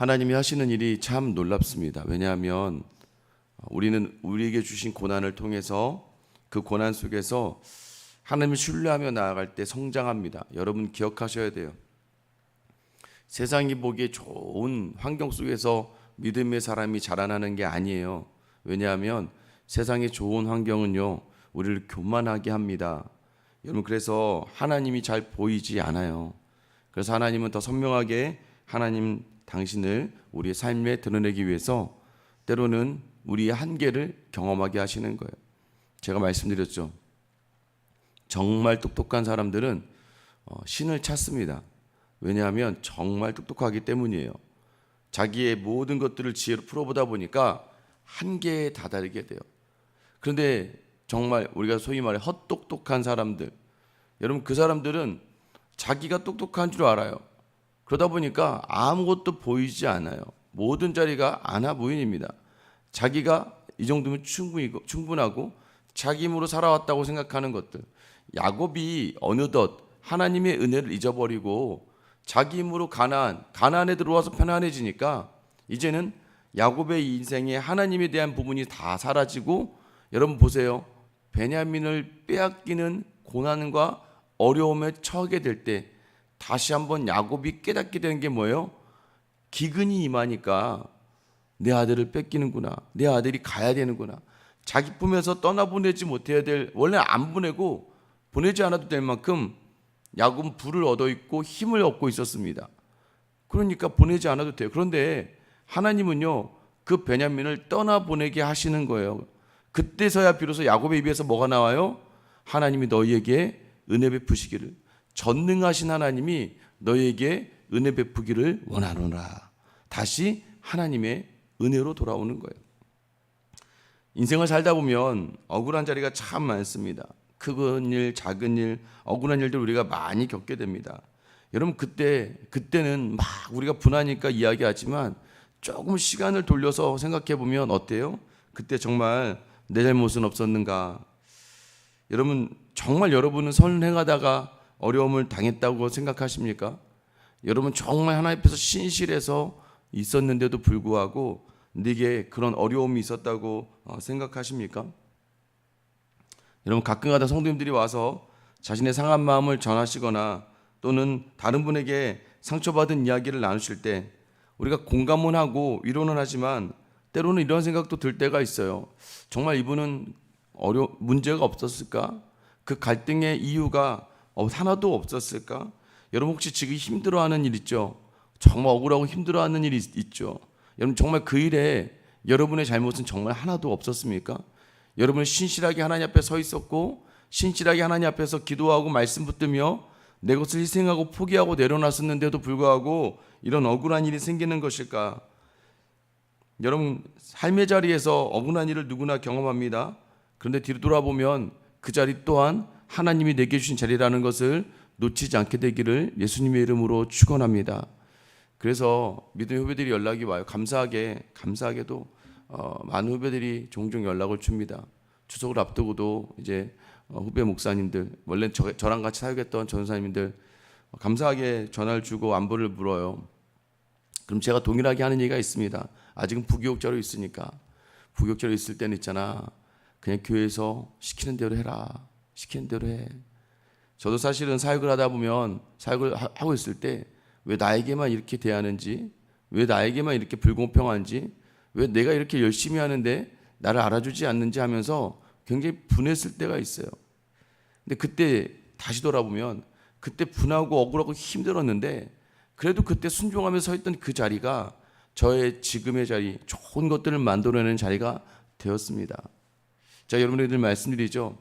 하나님이 하시는 일이 참 놀랍습니다. 왜냐하면 우리는 우리에게 주신 고난을 통해서 그 고난 속에서 하나님을 신뢰하며 나아갈 때 성장합니다. 여러분 기억하셔야 돼요. 세상이 보기에 좋은 환경 속에서 믿음의 사람이 자라나는 게 아니에요. 왜냐하면 세상의 좋은 환경은요, 우리를 교만하게 합니다. 여러분, 그래서 하나님이 잘 보이지 않아요. 그래서 하나님은 더 선명하게 하나님 당신을 우리의 삶에 드러내기 위해서 때로는 우리의 한계를 경험하게 하시는 거예요. 제가 말씀드렸죠. 정말 똑똑한 사람들은 신을 찾습니다. 왜냐하면 정말 똑똑하기 때문이에요. 자기의 모든 것들을 지혜로 풀어보다 보니까 한계에 다다르게 돼요. 그런데 정말 우리가 소위 말해 헛똑똑한 사람들, 여러분 그 사람들은 자기가 똑똑한 줄 알아요. 그러다 보니까 아무것도 보이지 않아요. 모든 자리가 아나 무인입니다. 자기가 이 정도면 충분하고 자기 힘으로 살아왔다고 생각하는 것들. 야곱이 어느덧 하나님의 은혜를 잊어버리고 자기 힘으로 가나안에 들어와서 편안해지니까 이제는 야곱의 인생에 하나님에 대한 부분이 다 사라지고, 여러분 보세요. 베냐민을 빼앗기는 고난과 어려움에 처하게 될 때 다시 한번 야곱이 깨닫게 되는 게 뭐예요? 기근이 임하니까 내 아들을 뺏기는구나. 내 아들이 가야 되는구나. 자기 품에서 떠나보내지 못해야 될, 원래 안 보내고 보내지 않아도 될 만큼 야곱은 부를 얻어 있고 힘을 얻고 있었습니다. 그러니까 보내지 않아도 돼요. 그런데 하나님은요, 그 베냐민을 떠나보내게 하시는 거예요. 그때서야 비로소 야곱의 입에서 뭐가 나와요? 하나님이 너희에게 은혜 베푸시기를, 전능하신 하나님이 너희에게 은혜 베푸기를 원하노라. 다시 하나님의 은혜로 돌아오는 거예요. 인생을 살다 보면 억울한 자리가 참 많습니다. 큰 일, 작은 일, 억울한 일들 우리가 많이 겪게 됩니다. 여러분 그때는 막 우리가 분하니까 이야기하지만 조금 시간을 돌려서 생각해 보면 어때요? 그때 정말 내 잘못은 없었는가? 여러분 정말 여러분은 선행하다가 어려움을 당했다고 생각하십니까? 여러분 정말 하나님 앞에서 신실해서 있었는데도 불구하고 내게 그런 어려움이 있었다고 생각하십니까? 여러분 가끔가다 성도님들이 와서 자신의 상한 마음을 전하시거나 또는 다른 분에게 상처받은 이야기를 나누실 때 우리가 공감은 하고 위로는 하지만 때로는 이런 생각도 들 때가 있어요. 정말 이분은 문제가 없었을까? 그 갈등의 이유가 하나도 없었을까? 여러분 혹시 지금 힘들어하는 일 있죠? 정말 억울하고 힘들어하는 일이 있죠? 여러분 정말 그 일에 여러분의 잘못은 정말 하나도 없었습니까? 여러분은 신실하게 하나님 앞에 서 있었고 신실하게 하나님 앞에서 기도하고 말씀 붙들며 내 것을 희생하고 포기하고 내려놨었는데도 불구하고 이런 억울한 일이 생기는 것일까? 여러분 삶의 자리에서 억울한 일을 누구나 경험합니다. 그런데 뒤로 돌아보면 그 자리 또한 하나님이 내게 주신 자리라는 것을 놓치지 않게 되기를 예수님의 이름으로 축원합니다. 그래서 믿음의 후배들이 연락이 와요. 감사하게도 많은 후배들이 종종 연락을 줍니다. 추석을 앞두고도 이제 후배 목사님들, 원래 저랑 같이 사역했던 전사님들 감사하게 전화를 주고 안부를 물어요. 그럼 제가 동일하게 하는 얘기가 있습니다. 아직은 부교육자로 있으니까. 부교육자로 있을 때는 있잖아, 그냥 교회에서 시키는 대로 해라. 시키는 대로 해. 저도 사실은 사역을 하다 보면 사역을 하고 있을 때 왜 나에게만 이렇게 대하는지, 왜 나에게만 이렇게 불공평한지, 왜 내가 이렇게 열심히 하는데 나를 알아주지 않는지 하면서 굉장히 분했을 때가 있어요. 근데 그때 다시 돌아보면 그때 분하고 억울하고 힘들었는데 그래도 그때 순종하면서 서 있던 그 자리가 저의 지금의 자리, 좋은 것들을 만들어내는 자리가 되었습니다. 제가 여러분들 말씀드리죠.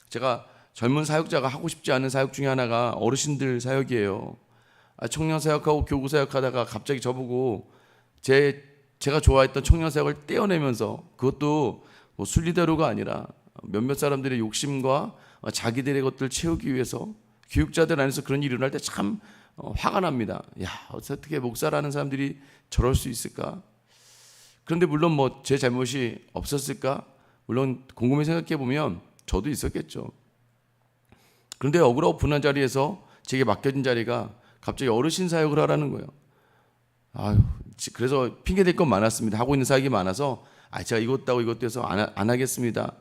제가 젊은 사역자가 하고 싶지 않은 사역 중에 하나가 어르신들 사역이에요. 청년 사역하고 교구 사역하다가 갑자기 저보고 제가 좋아했던 청년 사역을 떼어내면서, 그것도 뭐 순리대로가 아니라 몇몇 사람들의 욕심과 자기들의 것들을 채우기 위해서, 교육자들 안에서 그런 일이 일어날 때 참 화가 납니다. 야, 어떻게 목사라는 사람들이 저럴 수 있을까? 그런데 물론 뭐 제 잘못이 없었을까? 물론 곰곰이 생각해 보면 저도 있었겠죠. 그런데 억울하고 분한 자리에서 제게 맡겨진 자리가 갑자기 어르신 사역을 하라는 거예요. 아유, 그래서 핑계 댈 건 많았습니다. 하고 있는 사역이 많아서 제가 이것도 하고 이것도 해서 안 하겠습니다.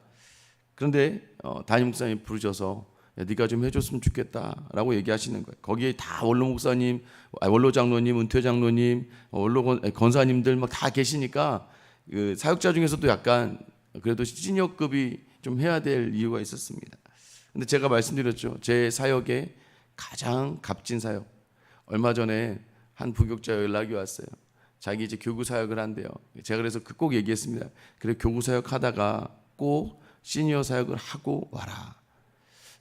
그런데 담임 목사님 부르셔서 야, 네가 좀 해줬으면 좋겠다라고 얘기하시는 거예요. 거기에 다 원로 목사님, 원로 장로님, 은퇴 장로님, 원로 권사님들 막 다 계시니까 그 사역자 중에서도 약간 그래도 시니어급이 좀 해야 될 이유가 있었습니다. 근데 제가 말씀드렸죠. 제 사역에 가장 값진 사역. 얼마 전에 한 부교자 연락이 왔어요. 자기 이제 교구 사역을 한대요. 제가 그래서 꼭 얘기했습니다. 그래 교구 사역 하다가 꼭 시니어 사역을 하고 와라.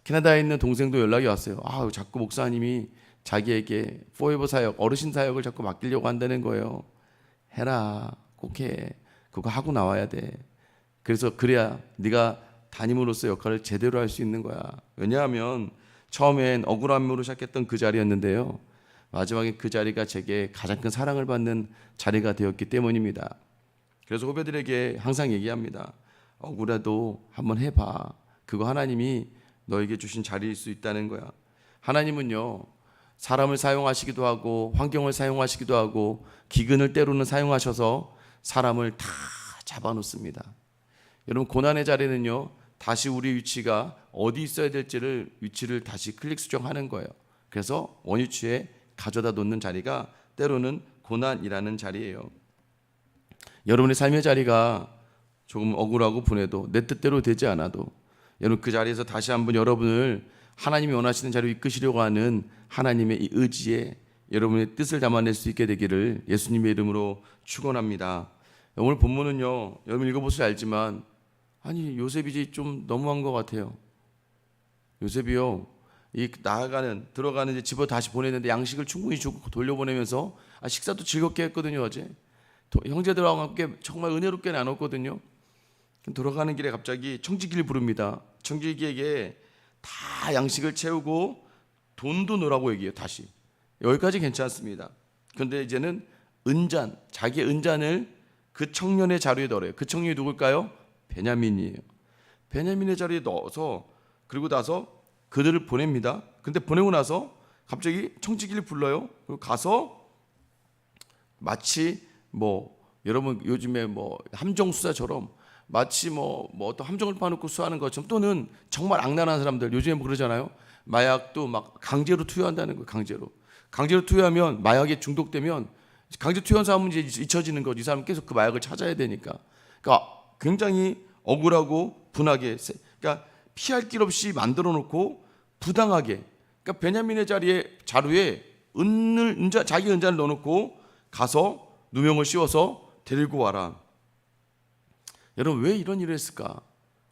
캐나다에 있는 동생도 연락이 왔어요. 자꾸 목사님이 자기에게 포에버 사역, 어르신 사역을 자꾸 맡기려고 한다는 거예요. 해라. 꼭 해. 그거 하고 나와야 돼. 그래서 그래야 네가 담임으로서 역할을 제대로 할 수 있는 거야. 왜냐하면 처음엔 억울함으로 시작했던 그 자리였는데요. 마지막에 그 자리가 제게 가장 큰 사랑을 받는 자리가 되었기 때문입니다. 그래서 후배들에게 항상 얘기합니다. 억울해도 한번 해봐. 그거 하나님이 너에게 주신 자리일 수 있다는 거야. 하나님은요, 사람을 사용하시기도 하고 환경을 사용하시기도 하고 기근을 때로는 사용하셔서 사람을 다 잡아놓습니다. 여러분, 고난의 자리는요, 다시 우리 위치가 어디 있어야 될지를 위치를 다시 클릭 수정하는 거예요. 그래서 원위치에 가져다 놓는 자리가 때로는 고난이라는 자리예요. 여러분의 삶의 자리가 조금 억울하고 분해도 내 뜻대로 되지 않아도 여러분 그 자리에서 다시 한번 여러분을 하나님이 원하시는 자리로 이끄시려고 하는 하나님의 이 의지에 여러분의 뜻을 담아낼 수 있게 되기를 예수님의 이름으로 축원합니다. 오늘 본문은요, 여러분 읽어보셔야 알지만 요셉이 좀 너무한 것 같아요. 요셉이요, 이 들어가는 이제 집으로 다시 보내는데 양식을 충분히 주고 돌려보내면서 식사도 즐겁게 했거든요. 어제 형제들하고 함께 정말 은혜롭게 나눴거든요. 돌아가는 길에 갑자기 청지기를 부릅니다. 청지기에게 다 양식을 채우고 돈도 넣으라고 얘기해요. 다시 여기까지 괜찮습니다. 그런데 이제는 자기의 은잔을 그 청년의 자리에 넣어요. 그 청년이 누굴까요? 베냐민이에요. 베냐민의 자리에 넣어서 그리고 나서 그들을 보냅니다. 근데 보내고 나서 갑자기 청지기를 불러요. 그리고 가서 마치 여러분 요즘에 함정 수사처럼 마치 어떤 함정을 파놓고 수사하는 것처럼, 또는 정말 악랄한 사람들 요즘에 그러잖아요. 마약도 막 강제로 투여한다는 거예요. 강제로 투여하면 마약에 중독되면 강제 투여한 사람은 이제 잊혀지는 거지. 이 사람은 계속 그 마약을 찾아야 되니까. 그러니까 굉장히 억울하고 분하게, 그러니까 피할 길 없이 만들어 놓고 부당하게, 그러니까 베냐민의 자루에 자기 은잔을 넣어놓고 가서 누명을 씌워서 데리고 와라. 여러분, 왜 이런 일을 했을까?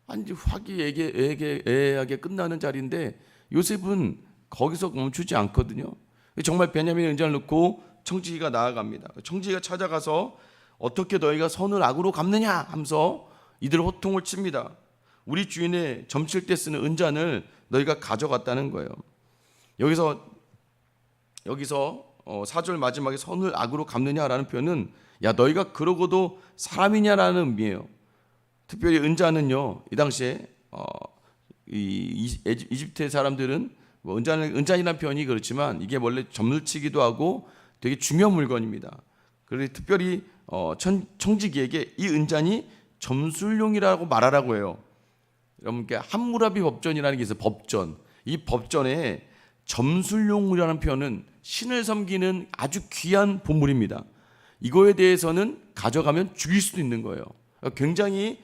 화기애애하게 끝나는 자리인데 요셉은 거기서 멈추지 않거든요. 정말 베냐민의 은잔을 넣고 청지기가 나아갑니다. 청지기가 찾아가서 어떻게 너희가 선을 악으로 갚느냐 하면서 이들 호통을 칩니다. 우리 주인의 점칠 때 쓰는 은잔을 너희가 가져갔다는 거예요. 여기서 4절 마지막에 선을 악으로 갚느냐라는 표현은 너희가 그러고도 사람이냐라는 의미예요. 특별히 은잔은요, 이 당시에 이집트의 사람들은 은잔이라는 표현이 그렇지만 이게 원래 점을치기도 하고 되게 중요한 물건입니다. 그래서 특별히 청지기에게 이 은잔이 점술용이라고 말하라고 해요. 여러분께 함무라비 법전이라는 게 있어요. 법전. 이 법전에 점술용이라는 표현은 신을 섬기는 아주 귀한 보물입니다. 이거에 대해서는 가져가면 죽일 수도 있는 거예요. 굉장히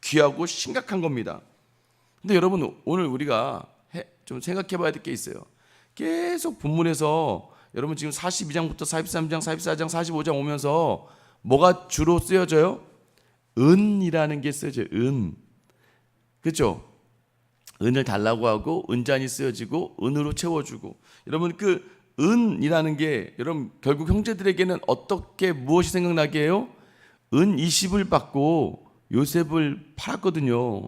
귀하고 심각한 겁니다. 근데 여러분, 오늘 우리가 좀 생각해 봐야 될 게 있어요. 계속 본문에서 여러분 지금 42장부터 43장, 44장, 45장 오면서 뭐가 주로 쓰여져요? 은이라는 게 쓰여져요. 은. 그렇죠? 은을 달라고 하고 은잔이 쓰여지고 은으로 채워주고. 여러분, 그 은이라는 게 여러분 결국 형제들에게는 무엇이 생각나게 해요? 은 20을 받고 요셉을 팔았거든요.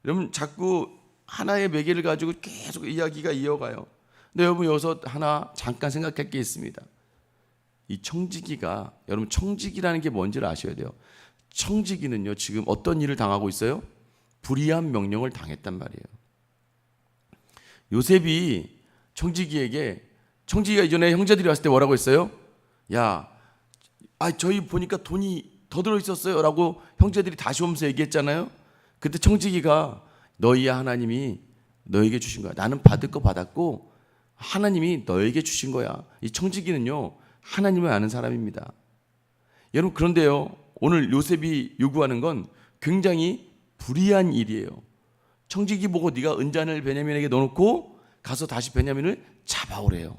여러분, 자꾸 하나의 매개를 가지고 계속 이야기가 이어가요. 근데 여러분, 여기서 하나 잠깐 생각할 게 있습니다. 이 청지기가, 여러분 청지기라는 게 뭔지를 아셔야 돼요. 청지기는요, 지금 어떤 일을 당하고 있어요? 불의한 명령을 당했단 말이에요. 요셉이 청지기가 이전에 형제들이 왔을 때 뭐라고 했어요? 야, 저희 보니까 돈이 더 들어있었어요 라고 형제들이 다시 오면서 얘기했잖아요. 그때 청지기가 너희의 하나님이 너에게 주신 거야. 나는 받을 거 받았고 하나님이 너에게 주신 거야. 이 청지기는요, 하나님을 아는 사람입니다. 여러분, 그런데요, 오늘 요셉이 요구하는 건 굉장히 불의한 일이에요. 청지기 보고 네가 은잔을 베냐민에게 넣어놓고 가서 다시 베냐민을 잡아오래요.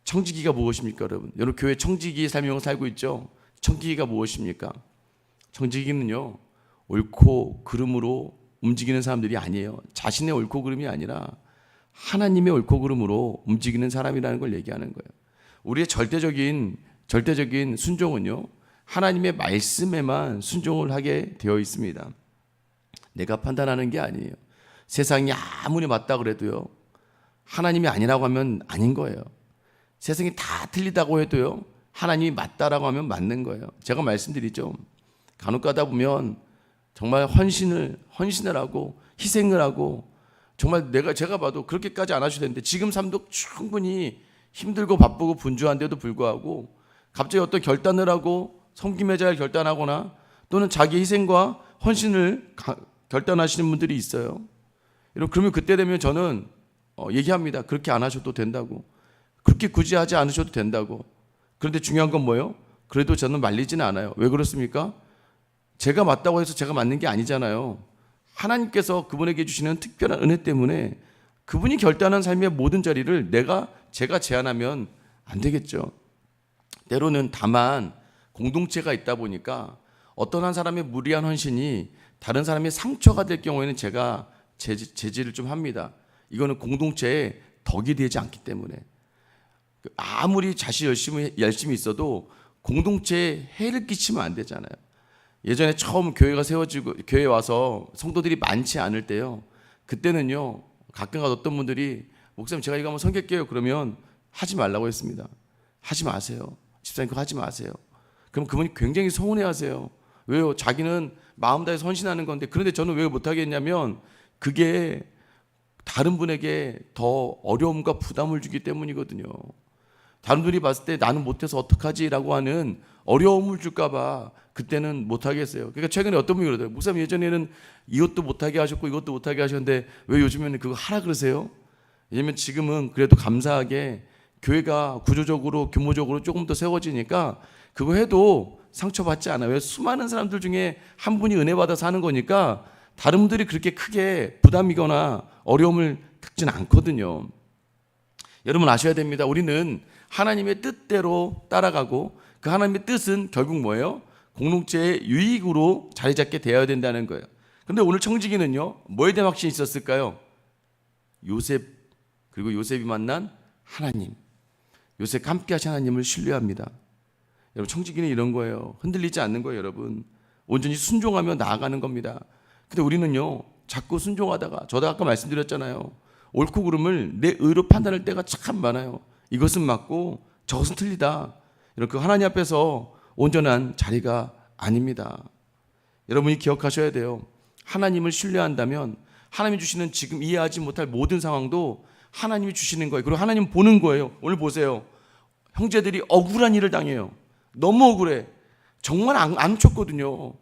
청지기가 무엇입니까, 여러분? 여러분, 교회 청지기의 삶을 살고 있죠? 청지기가 무엇입니까? 청지기는요, 옳고 그름으로 움직이는 사람들이 아니에요. 자신의 옳고 그름이 아니라 하나님의 옳고 그름으로 움직이는 사람이라는 걸 얘기하는 거예요. 우리의 절대적인 순종은요, 하나님의 말씀에만 순종을 하게 되어 있습니다. 내가 판단하는 게 아니에요. 세상이 아무리 맞다 그래도요, 하나님이 아니라고 하면 아닌 거예요. 세상이 다 틀리다고 해도요, 하나님이 맞다라고 하면 맞는 거예요. 제가 말씀드리죠. 간혹 가다 보면 정말 헌신을 하고 희생을 하고 정말 제가 봐도 그렇게까지 안 하셔도 되는데 지금 삶도 충분히 힘들고 바쁘고 분주한데도 불구하고 갑자기 어떤 결단을 하고 섬김의 자를 결단하거나 또는 자기 희생과 헌신을 결단하시는 분들이 있어요. 그러면 그때 되면 저는 얘기합니다. 그렇게 안 하셔도 된다고. 그렇게 굳이 하지 않으셔도 된다고. 그런데 중요한 건 뭐예요? 그래도 저는 말리지는 않아요. 왜 그렇습니까? 제가 맞다고 해서 제가 맞는 게 아니잖아요. 하나님께서 그분에게 주시는 특별한 은혜 때문에 그분이 결단한 삶의 모든 자리를 제가 제한하면 안 되겠죠. 때로는 다만 공동체가 있다 보니까 어떤 한 사람의 무리한 헌신이 다른 사람의 상처가 될 경우에는 제가 제지를 좀 합니다. 이거는 공동체에 덕이 되지 않기 때문에. 아무리 자신 열심히 있어도 공동체에 해를 끼치면 안 되잖아요. 예전에 처음 교회가 세워지고 교회에 와서 성도들이 많지 않을 때요, 그때는요, 가끔 어떤 분들이 목사님 제가 이거 한번 섬길게요 그러면 하지 말라고 했습니다. 하지 마세요. 집사님 그거 하지 마세요. 그럼 그분이 굉장히 서운해하세요. 왜요? 자기는 마음 다해서 헌신하는 건데. 그런데 저는 왜 못하겠냐면 그게 다른 분에게 더 어려움과 부담을 주기 때문이거든요. 다른 분이 봤을 때 나는 못해서 어떡하지라고 하는 어려움을 줄까 봐 그때는 못하겠어요. 그러니까 최근에 어떤 분이 그러더라고요. 목사님 예전에는 이것도 못하게 하셨고 이것도 못하게 하셨는데 왜 요즘에는 그거 하라 그러세요? 왜냐면 지금은 그래도 감사하게 교회가 구조적으로 규모적으로 조금 더 세워지니까 그거 해도 상처받지 않아요. 왜? 수많은 사람들 중에 한 분이 은혜 받아서 하는 거니까 다른 분들이 그렇게 크게 부담이거나 어려움을 겪지는 않거든요. 여러분 아셔야 됩니다. 우리는 하나님의 뜻대로 따라가고 그 하나님의 뜻은 결국 뭐예요? 공동체의 유익으로 자리 잡게 되어야 된다는 거예요. 그런데 오늘 청지기는요, 뭐에 대한 확신이 있었을까요? 요셉, 그리고 요셉이 만난 하나님, 요셉과 함께 하신 하나님을 신뢰합니다. 여러분, 청지기는 이런 거예요. 흔들리지 않는 거예요. 여러분, 온전히 순종하며 나아가는 겁니다. 근데 우리는요, 자꾸 순종하다가, 저도 아까 말씀드렸잖아요, 옳고 그름을 내 의로 판단할 때가 참 많아요. 이것은 맞고 저것은 틀리다. 이렇게 하나님 앞에서 온전한 자리가 아닙니다. 여러분이 기억하셔야 돼요. 하나님을 신뢰한다면 하나님이 주시는 지금 이해하지 못할 모든 상황도 하나님이 주시는 거예요. 그리고 하나님 보는 거예요. 오늘 보세요. 형제들이 억울한 일을 당해요. 너무 억울해. 정말 안 쳤거든요.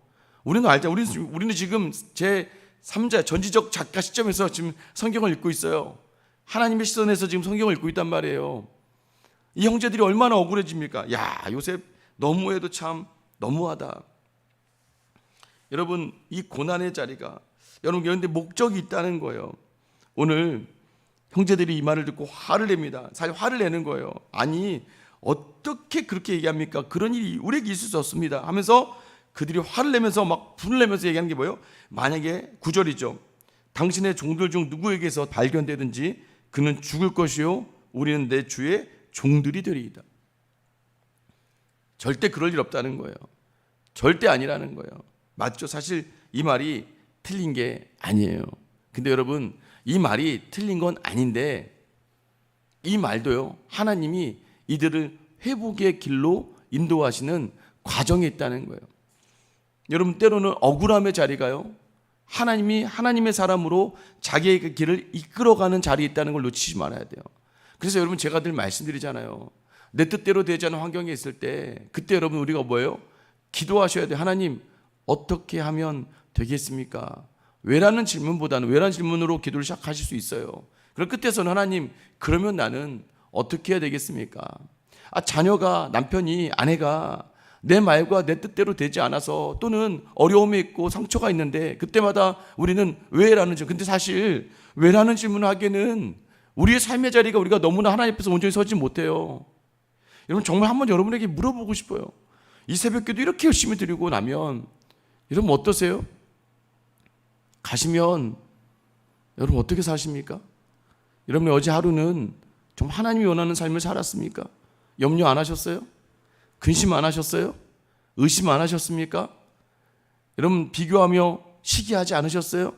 우리는 알자. 우리는 지금 제 3자 전지적 작가 시점에서 지금 성경을 읽고 있어요. 하나님의 시선에서 지금 성경을 읽고 있단 말이에요. 이 형제들이 얼마나 억울해집니까? 야, 요셉 너무해도 참 너무하다. 여러분, 이 고난의 자리가 여러분 그런데 목적이 있다는 거예요. 오늘 형제들이 이 말을 듣고 화를 냅니다. 사실 화를 내는 거예요. 아니 어떻게 그렇게 얘기합니까? 그런 일이 우리에게 있을 수 없습니다 하면서 그들이 화를 내면서 막 분을 내면서 얘기하는 게 뭐예요? 만약에 9절이죠. 당신의 종들 중 누구에게서 발견되든지 그는 죽을 것이요 우리는 내 주의 종들이 되리이다. 절대 그럴 일 없다는 거예요. 절대 아니라는 거예요. 맞죠? 사실 이 말이 틀린 게 아니에요. 근데 여러분, 이 말이 틀린 건 아닌데 이 말도요, 하나님이 이들을 회복의 길로 인도하시는 과정에 있다는 거예요. 여러분, 때로는 억울함의 자리가요, 하나님이 하나님의 사람으로 자기의 그 길을 이끌어가는 자리에 있다는 걸 놓치지 말아야 돼요. 그래서 여러분, 제가 늘 말씀드리잖아요. 내 뜻대로 되지 않는 환경에 있을 때 그때 여러분 우리가 뭐예요? 기도하셔야 돼요. 하나님 어떻게 하면 되겠습니까? 왜라는 질문보다는 왜라는 질문으로 기도를 시작하실 수 있어요. 그럼 끝에서는 하나님 그러면 나는 어떻게 해야 되겠습니까? 자녀가 남편이 아내가 내 말과 내 뜻대로 되지 않아서 또는 어려움이 있고 상처가 있는데 그때마다 우리는 왜라는 질문. 근데 사실 왜라는 질문을 하기에는 우리의 삶의 자리가 우리가 너무나 하나님 앞에서 온전히 서지 못해요. 여러분 정말 한번 여러분에게 물어보고 싶어요. 이 새벽기도 이렇게 열심히 드리고 나면 여러분 어떠세요? 가시면 여러분 어떻게 사십니까? 여러분 어제 하루는 좀 하나님이 원하는 삶을 살았습니까? 염려 안 하셨어요? 근심 안 하셨어요? 의심 안 하셨습니까? 여러분 비교하며 시기하지 않으셨어요?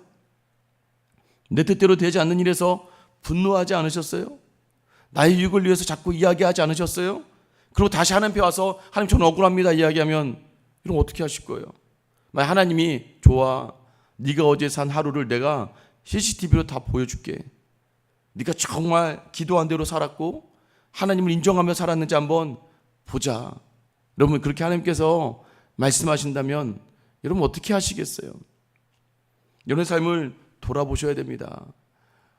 내 뜻대로 되지 않는 일에서 분노하지 않으셨어요? 나의 유익을 위해서 자꾸 이야기하지 않으셨어요? 그리고 다시 하나님 앞에 와서 하나님 저는 억울합니다 이야기하면 이러면 어떻게 하실 거예요? 만약 하나님이 좋아 네가 어제 산 하루를 내가 CCTV로 다 보여줄게. 네가 정말 기도한 대로 살았고 하나님을 인정하며 살았는지 한번 보자. 여러분 그렇게 하나님께서 말씀하신다면 여러분 어떻게 하시겠어요? 여러분의 삶을 돌아보셔야 됩니다.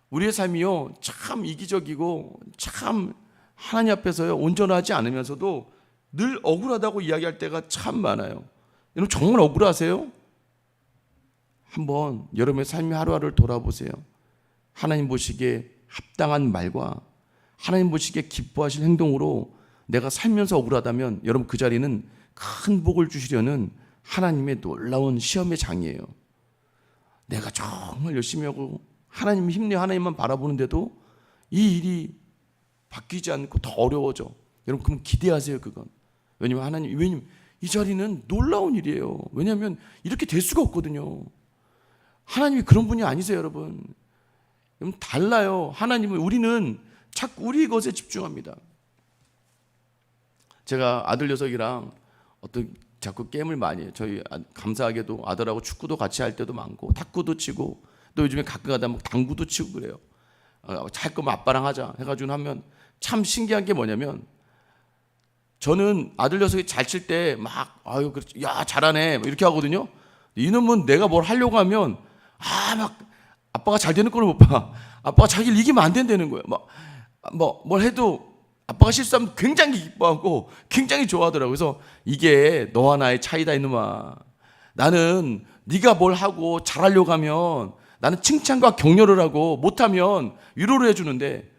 우리의 삶이요 참 이기적이고 참 하나님 앞에서요 온전하지 않으면서도 늘 억울하다고 이야기할 때가 참 많아요. 여러분 정말 억울하세요? 한번 여러분의 삶의 하루하루를 돌아보세요. 하나님 보시기에 합당한 말과 하나님 보시기에 기뻐하실 행동으로 내가 살면서 억울하다면 여러분 그 자리는 큰 복을 주시려는 하나님의 놀라운 시험의 장이에요. 내가 정말 열심히 하고 하나님 힘내 하나님만 바라보는데도 이 일이 바뀌지 않고 더 어려워져. 여러분 그럼 기대하세요 그건. 왜냐면 이 자리는 놀라운 일이에요. 왜냐하면 이렇게 될 수가 없거든요. 하나님이 그런 분이 아니세요 여러분. 여러분 달라요. 하나님은 우리는 자꾸 우리 것에 집중합니다. 제가 아들 녀석이랑 자꾸 게임을 많이 해요. 저희 감사하게도 아들하고 축구도 같이 할 때도 많고 탁구도 치고 또 요즘에 가끔 가다 막 당구도 치고 그래요. 할 거면 아빠랑 하자 해가지고 하면 참 신기한 게 뭐냐면 저는 아들 녀석이 잘 칠 때 막 아유 야 잘하네 이렇게 하거든요. 이놈은 내가 뭘 하려고 하면 막 아빠가 잘 되는 걸 못 봐. 아빠가 자기를 이기면 안 된다는 거예요. 뭘 해도 아빠가 실수하면 굉장히 기뻐하고 굉장히 좋아하더라고요. 그래서 이게 너와 나의 차이다 이놈아. 나는 네가 뭘 하고 잘하려고 하면 나는 칭찬과 격려를 하고 못하면 위로를 해주는데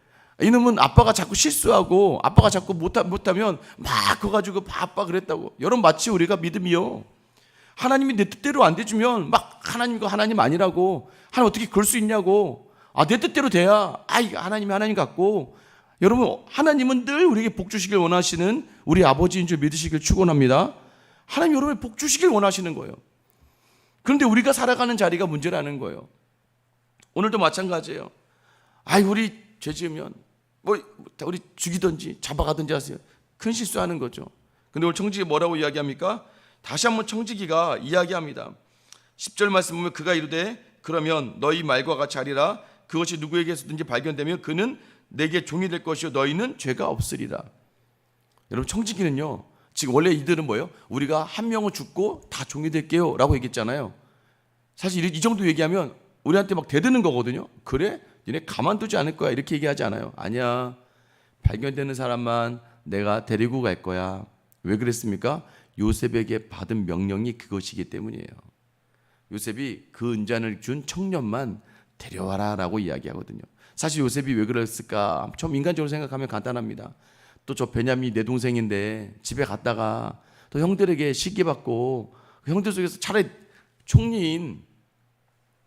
이놈은 아빠가 자꾸 실수하고 아빠가 자꾸 못하면 막 그거 가지고 아빠 그랬다고. 여러분 마치 우리가 믿음이요. 하나님이 내 뜻대로 안 돼주면 막 하나님과 하나님 아니라고 하나님 어떻게 그럴 수 있냐고 내 뜻대로 돼야 하나님이 하나님 같고 여러분 하나님은 늘 우리에게 복 주시길 원하시는 우리 아버지인 줄 믿으시길 축원합니다. 하나님 여러분의 복 주시길 원하시는 거예요. 그런데 우리가 살아가는 자리가 문제라는 거예요. 오늘도 마찬가지예요. 우리 죄 지으면 우리 죽이든지 잡아가든지 하세요. 큰 실수하는 거죠. 근데 오늘 청지기 뭐라고 이야기합니까? 다시 한번 청지기가 이야기합니다. 10절 말씀 보면 그가 이르되 그러면 너희 말과 같이 하리라. 그것이 누구에게서든지 발견되면 그는 내게 종이 될 것이요 너희는 죄가 없으리라. 여러분 청지기는요 지금 원래 이들은 뭐예요? 우리가 한 명은 죽고 다 종이 될게요 라고 얘기했잖아요. 사실 이 정도 얘기하면 우리한테 막 대드는 거거든요. 그래? 니네 가만두지 않을 거야 이렇게 얘기하지 않아요. 아니야, 발견되는 사람만 내가 데리고 갈 거야. 왜 그랬습니까? 요셉에게 받은 명령이 그것이기 때문이에요. 요셉이 그 은잔을 준 청년만 데려와라 라고 이야기하거든요. 사실 요셉이 왜 그랬을까? 좀 인간적으로 생각하면 간단합니다. 또 저 베냐민이 내 동생인데 집에 갔다가 또 형들에게 시기받고 그 형들 속에서 차라리 총리인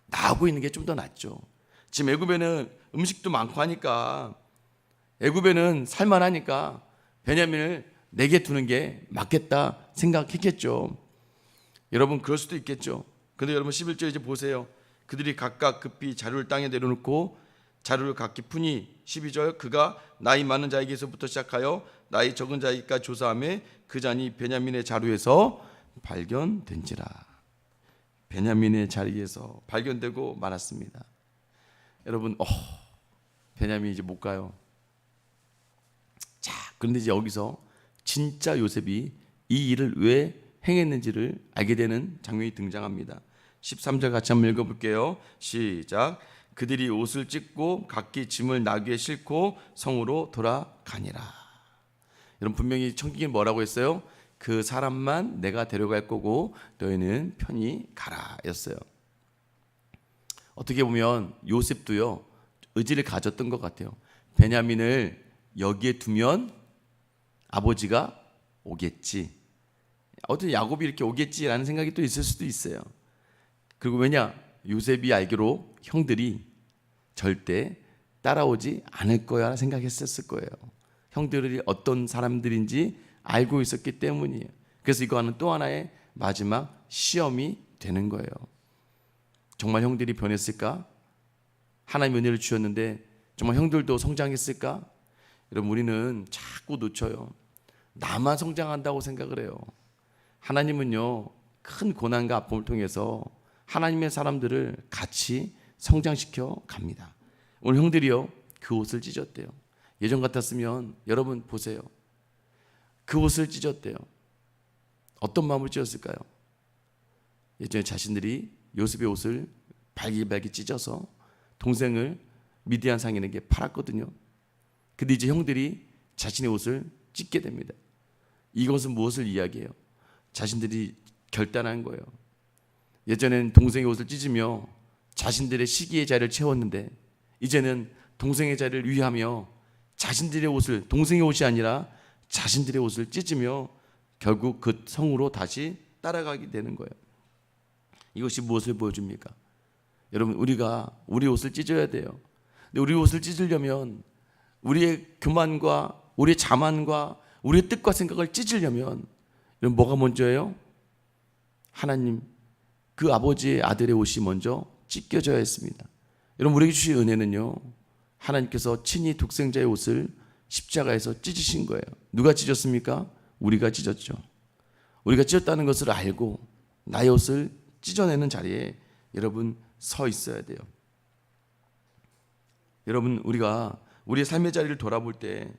나하고 있는 게 좀 더 낫죠. 지금 애굽에는 음식도 많고 하니까 애굽에는 살만하니까 베냐민을 내게 두는 게 맞겠다 생각했겠죠. 여러분 그럴 수도 있겠죠. 근데 여러분 11절 이제 보세요. 그들이 각각 급히 자루를 땅에 내려놓고 자루를 각기 푸니 12절 그가 나이 많은 자에게서부터 시작하여 나이 적은 자에게까지 조사하며 그 잔이 베냐민의 자루에서 발견된지라. 베냐민의 자리에서 발견되고 말았습니다. 여러분 베냐민이 이제 못 가요. 자 그런데 이제 여기서 진짜 요셉이 이 일을 왜 행했는지를 알게 되는 장면이 등장합니다. 13절 같이 한번 읽어볼게요. 시작. 그들이 옷을 찢고 각기 짐을 나귀에 싣고 성으로 돌아가니라. 여러분, 분명히 청기는 뭐라고 했어요? 그 사람만 내가 데려갈 거고 너희는 편히 가라 였어요. 어떻게 보면 요셉도요 의지를 가졌던 것 같아요. 베냐민을 여기에 두면 아버지가 오겠지, 어떤 야곱이 이렇게 오겠지라는 생각이 또 있을 수도 있어요. 그리고 왜냐, 요셉이 알기로 형들이 절대 따라오지 않을 거야 생각했었을 거예요. 형들이 어떤 사람들인지 알고 있었기 때문이에요. 그래서 이거는 또 하나의 마지막 시험이 되는 거예요. 정말 형들이 변했을까? 하나님 은혜를 주셨는데 정말 형들도 성장했을까? 여러분, 우리는 자꾸 놓쳐요. 나만 성장한다고 생각을 해요. 하나님은요 큰 고난과 아픔을 통해서 하나님의 사람들을 같이 성장시켜 갑니다. 오늘 형들이요 그 옷을 찢었대요. 예전 같았으면 여러분 보세요, 그 옷을 찢었대요. 어떤 마음을 찢었을까요? 예전에 자신들이 요셉의 옷을 발기발기 찢어서 동생을 미디안 상인에게 팔았거든요. 근데 이제 형들이 자신의 옷을 찢게 됩니다. 이것은 무엇을 이야기해요? 자신들이 결단한 거예요. 예전에는 동생의 옷을 찢으며 자신들의 시기의 자리를 채웠는데 이제는 동생의 자리를 위하며 자신들의 옷을, 동생의 옷이 아니라 자신들의 옷을 찢으며 결국 그 성으로 다시 따라가게 되는 거예요. 이것이 무엇을 보여줍니까? 여러분, 우리가 우리 옷을 찢어야 돼요. 근데 우리 옷을 찢으려면, 우리의 교만과 우리의 자만과 우리의 뜻과 생각을 찢으려면 여러분 뭐가 먼저예요? 하나님, 그 아버지의 아들의 옷이 먼저 찢겨져야 했습니다. 여러분, 우리에게 주신 은혜는요 하나님께서 친히 독생자의 옷을 십자가에서 찢으신 거예요. 누가 찢었습니까? 우리가 찢었죠. 우리가 찢었다는 것을 알고 나의 옷을 찢어내는 자리에 여러분 서 있어야 돼요. 여러분, 우리가 우리의 삶의 자리를 돌아볼 때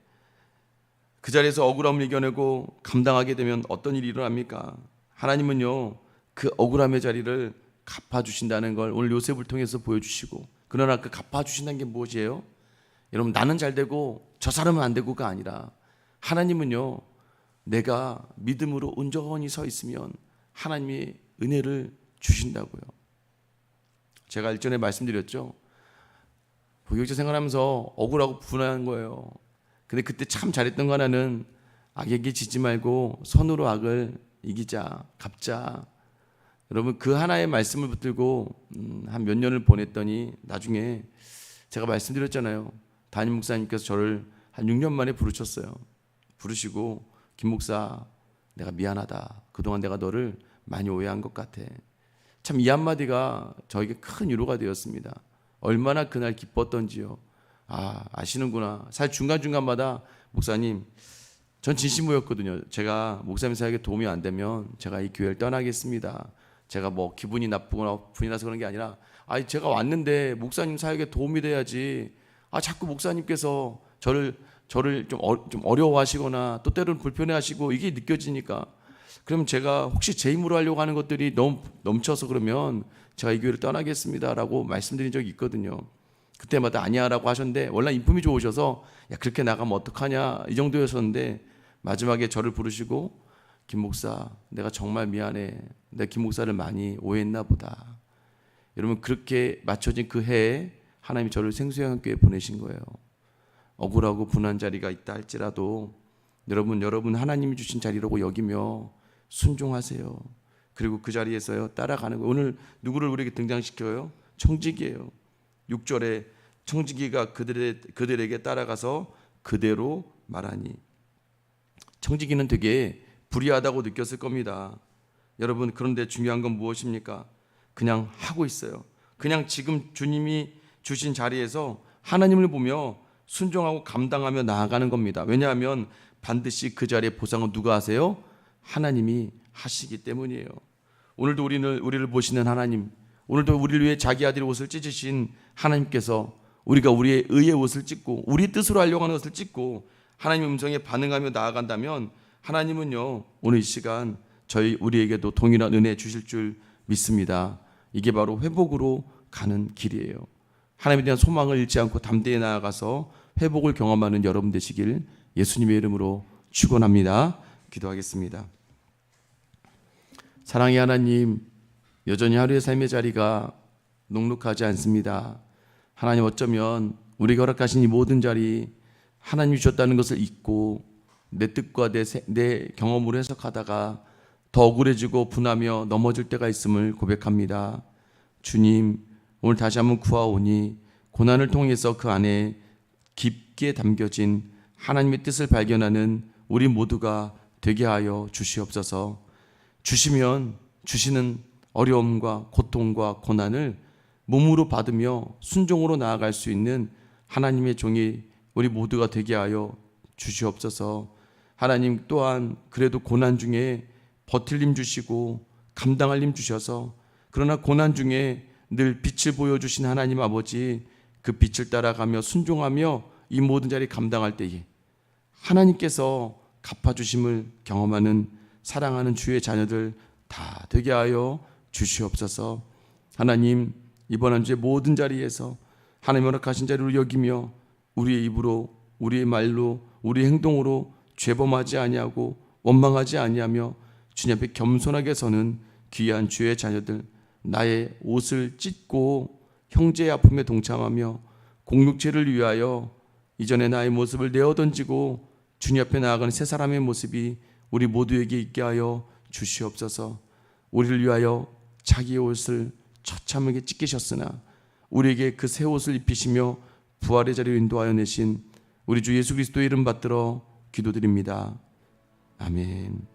그 자리에서 억울함을 이겨내고 감당하게 되면 어떤 일이 일어납니까? 하나님은요 그 억울함의 자리를 갚아주신다는 걸 오늘 요셉을 통해서 보여주시고, 그러나 그 갚아주신다는 게 무엇이에요? 여러분, 나는 잘 되고 저 사람은 안 되고가 아니라 하나님은요 내가 믿음으로 온전히 서 있으면 하나님의 은혜를 주신다고요. 제가 일전에 말씀드렸죠. 부교육자 생활하면서 억울하고 분한 거예요. 근데 그때 참 잘했던 거 하나는 악에게 지지 말고 선으로 악을 이기자, 갚자. 여러분, 그 하나의 말씀을 붙들고 한 몇 년을 보냈더니 나중에 제가 말씀드렸잖아요. 담임 목사님께서 저를 한 6년 만에 부르셨어요. 부르시고, 김 목사, 내가 미안하다. 그동안 내가 너를 많이 오해한 것 같아. 참 이 한마디가 저에게 큰 위로가 되었습니다. 얼마나 그날 기뻤던지요. 아시는구나. 사실 중간중간마다 목사님, 전 진심이었거든요. 제가 목사님 사역에 도움이 안 되면 제가 이 교회를 떠나겠습니다. 제가 뭐 기분이 나쁘거나 분이 나서 그런 게 아니라 제가 왔는데 목사님 사역에 도움이 돼야지. 자꾸 목사님께서 저를 좀 어려워하시거나 또 때로는 불편해하시고 이게 느껴지니까, 그럼 제가 혹시 제 힘으로 하려고 하는 것들이 너무 넘쳐서 그러면 제가 이 교회를 떠나겠습니다라고 말씀드린 적이 있거든요. 그때마다 아니야라고 하셨는데 원래 인품이 좋으셔서 야, 그렇게 나가면 어떡하냐 이 정도였었는데, 마지막에 저를 부르시고, 김 목사, 내가 정말 미안해. 내가 김 목사를 많이 오해했나 보다. 여러분, 그렇게 맞춰진 그 해에 하나님이 저를 생수양교회에 보내신 거예요. 억울하고 분한 자리가 있다 할지라도 여러분 하나님이 주신 자리라고 여기며 순종하세요. 그리고 그 자리에서요 따라가는 거예요. 오늘 누구를 우리에게 등장시켜요? 청지기예요. 6절에 청지기가 그들에게 따라가서 그대로 말하니. 청지기는 되게 불의하다고 느꼈을 겁니다. 여러분, 그런데 중요한 건 무엇입니까? 그냥 하고 있어요. 그냥 지금 주님이 주신 자리에서 하나님을 보며 순종하고 감당하며 나아가는 겁니다. 왜냐하면 반드시 그 자리의 보상은 누가 하세요? 하나님이 하시기 때문이에요. 오늘도 우리를 보시는 하나님, 오늘도 우리를 위해 자기 아들의 옷을 찢으신 하나님께서 우리가 우리의 의의 옷을 찢고 우리 뜻으로 하려고 하는 것을 찢고 하나님의 음성에 반응하며 나아간다면 하나님은요 오늘 이 시간 우리에게도 동일한 은혜 주실 줄 믿습니다. 이게 바로 회복으로 가는 길이에요. 하나님에 대한 소망을 잃지 않고 담대히 나아가서 회복을 경험하는 여러분 되시길 예수님의 이름으로 축원합니다. 기도하겠습니다. 사랑의 하나님, 여전히 하루의 삶의 자리가 녹록하지 않습니다. 하나님, 어쩌면 우리가 허락하신 이 모든 자리 하나님이 주셨다는 것을 잊고 내 뜻과 내 경험으로 해석하다가 더 억울해지고 분하며 넘어질 때가 있음을 고백합니다. 주님, 오늘 다시 한번 구하오니 고난을 통해서 그 안에 깊게 담겨진 하나님의 뜻을 발견하는 우리 모두가 되게 하여 주시옵소서. 주시면 주시는 어려움과 고통과 고난을 몸으로 받으며 순종으로 나아갈 수 있는 하나님의 종이 우리 모두가 되게 하여 주시옵소서. 하나님 또한 그래도 고난 중에 버틸 힘 주시고 감당할 힘 주셔서, 그러나 고난 중에 늘 빛을 보여주신 하나님 아버지, 그 빛을 따라가며 순종하며 이 모든 자리 감당할 때에 하나님께서 갚아주심을 경험하는 사랑하는 주의 자녀들 다 되게 하여 주시옵소서. 하나님, 이번 한 주의 모든 자리에서 하나님 허락하신 자리로 여기며 우리의 입으로, 우리의 말로, 우리의 행동으로 죄범하지 아니하고 원망하지 아니하며 주님 앞에 겸손하게 서는 귀한 주의 자녀들, 나의 옷을 찢고 형제의 아픔에 동참하며 공육체를 위하여 이전에 나의 모습을 내어던지고 주님 앞에 나아가는 새 사람의 모습이 우리 모두에게 있게 하여 주시옵소서. 우리를 위하여 자기의 옷을 처참하게 찢기셨으나 우리에게 그 새 옷을 입히시며 부활의 자리로 인도하여 내신 우리 주 예수 그리스도의 이름 받들어 기도드립니다. 아멘.